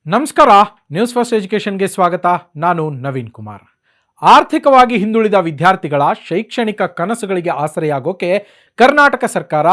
ನಮಸ್ಕಾರ. News first ಎಜುಕೇಷನ್ಗೆ ಸ್ವಾಗತ. ನಾನು ನವೀನ್ ಕುಮಾರ್. ಆರ್ಥಿಕವಾಗಿ ಹಿಂದುಳಿದ ವಿದ್ಯಾರ್ಥಿಗಳ ಶೈಕ್ಷಣಿಕ ಕನಸುಗಳಿಗೆ ಆಸರೆಯಾಗೋಕೆ ಕರ್ನಾಟಕ ಸರ್ಕಾರ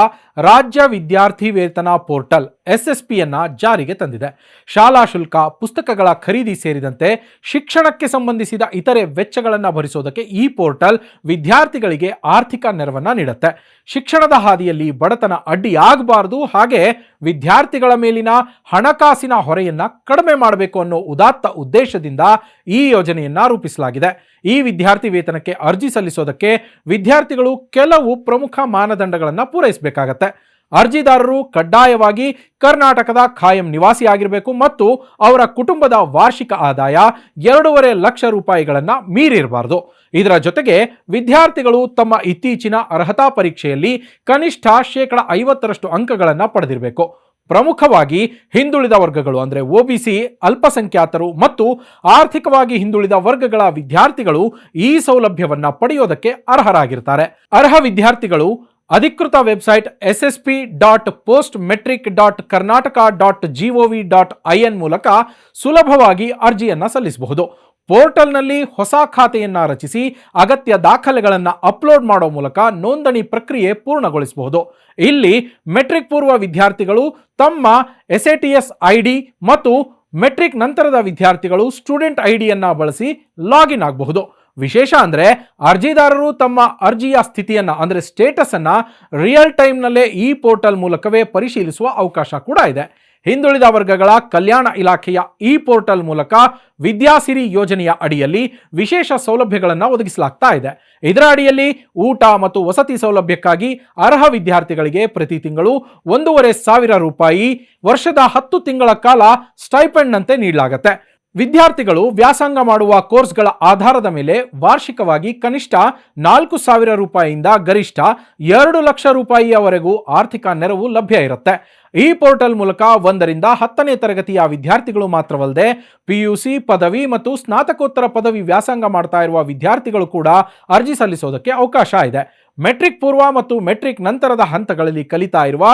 ರಾಜ್ಯ ವಿದ್ಯಾರ್ಥಿ ವೇತನ ಪೋರ್ಟಲ್ SSPಯನ್ನ ಜಾರಿಗೆ ತಂದಿದೆ. ಶಾಲಾ ಶುಲ್ಕ, ಪುಸ್ತಕಗಳ ಖರೀದಿ ಸೇರಿದಂತೆ ಶಿಕ್ಷಣಕ್ಕೆ ಸಂಬಂಧಿಸಿದ ಇತರೆ ವೆಚ್ಚಗಳನ್ನು ಭರಿಸೋದಕ್ಕೆ ಈ ಪೋರ್ಟಲ್ ವಿದ್ಯಾರ್ಥಿಗಳಿಗೆ ಆರ್ಥಿಕ ನೆರವನ್ನ ನೀಡುತ್ತೆ. ಶಿಕ್ಷಣದ ಹಾದಿಯಲ್ಲಿ ಬಡತನ ಅಡ್ಡಿಯಾಗಬಾರದು, ಹಾಗೆ ವಿದ್ಯಾರ್ಥಿಗಳ ಮೇಲಿನ ಹಣಕಾಸಿನ ಹೊರೆಯನ್ನ ಕಡಿಮೆ ಮಾಡಬೇಕು ಅನ್ನೋ ಉದಾತ್ತ ಉದ್ದೇಶದಿಂದ ಈ ಯೋಜನೆಯನ್ನ ರೂಪಿಸಲಾಗಿದೆ. ಈ ವಿದ್ಯಾರ್ಥಿ ವೇತನಕ್ಕೆ ಅರ್ಜಿ ಸಲ್ಲಿಸೋದಕ್ಕೆ ವಿದ್ಯಾರ್ಥಿಗಳು ಕೆಲವು ಪ್ರಮುಖ ಮಾನದಂಡಗಳನ್ನು ಪೂರೈಸಬೇಕಾಗತ್ತೆ. ಅರ್ಜಿದಾರರು ಕಡ್ಡಾಯವಾಗಿ ಕರ್ನಾಟಕದ ಖಾಯಂ ನಿವಾಸಿಯಾಗಿರಬೇಕು ಮತ್ತು ಅವರ ಕುಟುಂಬದ ವಾರ್ಷಿಕ ಆದಾಯ 2.5 ಲಕ್ಷ ರೂಪಾಯಿಗಳನ್ನು ಮೀರಿರಬಾರದು. ಇದರ ಜೊತೆಗೆ ವಿದ್ಯಾರ್ಥಿಗಳು ತಮ್ಮ ಇತ್ತೀಚಿನ ಅರ್ಹತಾ ಪರೀಕ್ಷೆಯಲ್ಲಿ ಕನಿಷ್ಠ 50% ಅಂಕಗಳನ್ನು ಪಡೆದಿರಬೇಕು. ಪ್ರಮುಖವಾಗಿ ಹಿಂದುಳಿದ ವರ್ಗಗಳು ಅಂದರೆ OBC, ಅಲ್ಪಸಂಖ್ಯಾತರು ಮತ್ತು ಆರ್ಥಿಕವಾಗಿ ಹಿಂದುಳಿದ ವರ್ಗಗಳ ವಿದ್ಯಾರ್ಥಿಗಳು ಈ ಸೌಲಭ್ಯವನ್ನ ಪಡೆಯೋದಕ್ಕೆ ಅರ್ಹರಾಗಿರ್ತಾರೆ. ಅರ್ಹ ವಿದ್ಯಾರ್ಥಿಗಳು ಅಧಿಕೃತ ವೆಬ್ಸೈಟ್ ssp.postmetric.karnataka.gov.in ಮೂಲಕ ಸುಲಭವಾಗಿ ಅರ್ಜಿಯನ್ನ ಸಲ್ಲಿಸಬಹುದು. ಪೋರ್ಟಲ್ನಲ್ಲಿ ಹೊಸ ಖಾತೆಯನ್ನ ರಚಿಸಿ ಅಗತ್ಯ ದಾಖಲೆಗಳನ್ನು ಅಪ್ಲೋಡ್ ಮಾಡೋ ಮೂಲಕ ನೋಂದಣಿ ಪ್ರಕ್ರಿಯೆ ಪೂರ್ಣಗೊಳಿಸಬಹುದು. ಇಲ್ಲಿ ಮೆಟ್ರಿಕ್ ಪೂರ್ವ ವಿದ್ಯಾರ್ಥಿಗಳು ತಮ್ಮ SATS ID ಮತ್ತು ಮೆಟ್ರಿಕ್ ನಂತರದ ವಿದ್ಯಾರ್ಥಿಗಳು ಸ್ಟೂಡೆಂಟ್ ಐಡಿಯನ್ನ ಬಳಸಿ ಲಾಗಿನ್ ಆಗಬಹುದು. ವಿಶೇಷ ಅಂದರೆ ಅರ್ಜಿದಾರರು ತಮ್ಮ ಅರ್ಜಿಯ ಸ್ಥಿತಿಯನ್ನ ಅಂದರೆ ಸ್ಟೇಟಸ್ ಅನ್ನ ರಿಯಲ್ ಟೈಮ್ನಲ್ಲೇ ಈ ಪೋರ್ಟಲ್ ಮೂಲಕವೇ ಪರಿಶೀಲಿಸುವ ಅವಕಾಶ ಕೂಡ ಇದೆ. ಹಿಂದುಳಿದ ವರ್ಗಗಳ ಕಲ್ಯಾಣ ಇಲಾಖೆಯ ಈ ಪೋರ್ಟಲ್ ಮೂಲಕ ವಿದ್ಯಾಸಿರಿ ಯೋಜನೆಯ ಅಡಿಯಲ್ಲಿ ವಿಶೇಷ ಸೌಲಭ್ಯಗಳನ್ನು ಒದಗಿಸಲಾಗ್ತಾ ಇದೆ. ಇದರ ಅಡಿಯಲ್ಲಿ ಊಟ ಮತ್ತು ವಸತಿ ಸೌಲಭ್ಯಕ್ಕಾಗಿ ಅರ್ಹ ವಿದ್ಯಾರ್ಥಿಗಳಿಗೆ ಪ್ರತಿ ತಿಂಗಳು 1,500 ರೂಪಾಯಿ ವರ್ಷದ 10 ತಿಂಗಳ ಕಾಲ ಸ್ಟೈಪೆಂಡ್ನಂತೆ ನೀಡಲಾಗುತ್ತೆ. ವಿದ್ಯಾರ್ಥಿಗಳು ವ್ಯಾಸಂಗ ಮಾಡುವ ಕೋರ್ಸ್ಗಳ ಆಧಾರದ ಮೇಲೆ ವಾರ್ಷಿಕವಾಗಿ ಕನಿಷ್ಠ 4,000 ರೂಪಾಯಿಯಿಂದ ಗರಿಷ್ಠ 2 ಲಕ್ಷ ರೂಪಾಯಿಯವರೆಗೂ ಆರ್ಥಿಕ ನೆರವು ಲಭ್ಯ ಇರುತ್ತೆ. ಈ ಪೋರ್ಟಲ್ ಮೂಲಕ 1ರಿಂದ 10ನೇ ತರಗತಿಯ ವಿದ್ಯಾರ್ಥಿಗಳು ಮಾತ್ರವಲ್ಲದೆ PUC, ಪದವಿ ಮತ್ತು ಸ್ನಾತಕೋತ್ತರ ಪದವಿ ವ್ಯಾಸಂಗ ಮಾಡ್ತಾ ಇರುವ ವಿದ್ಯಾರ್ಥಿಗಳು ಕೂಡ ಅರ್ಜಿ ಸಲ್ಲಿಸೋದಕ್ಕೆ ಅವಕಾಶ ಇದೆ. ಮೆಟ್ರಿಕ್ ಪೂರ್ವ ಮತ್ತು ಮೆಟ್ರಿಕ್ ನಂತರದ ಹಂತಗಳಲ್ಲಿ ಕಲಿತಾ ಇರುವ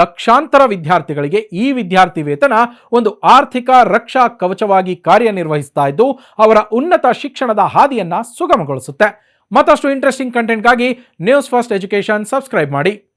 ಲಕ್ಷಾಂತರ ವಿದ್ಯಾರ್ಥಿಗಳಿಗೆ ಈ ವಿದ್ಯಾರ್ಥಿ ವೇತನ ಒಂದು ಆರ್ಥಿಕ ರಕ್ಷಾ ಕವಚವಾಗಿ ಕಾರ್ಯನಿರ್ವಹಿಸ್ತಾ ಇದ್ದು ಅವರ ಉನ್ನತ ಶಿಕ್ಷಣದ ಹಾದಿಯನ್ನ ಸುಗಮಗೊಳಿಸುತ್ತೆ. ಮತ್ತಷ್ಟು ಇಂಟ್ರೆಸ್ಟಿಂಗ್ ಕಂಟೆಂಟ್ಗಾಗಿ ನ್ಯೂಸ್ ಫಸ್ಟ್ ಎಜುಕೇಷನ್ ಸಬ್ಸ್ಕ್ರೈಬ್ ಮಾಡಿ.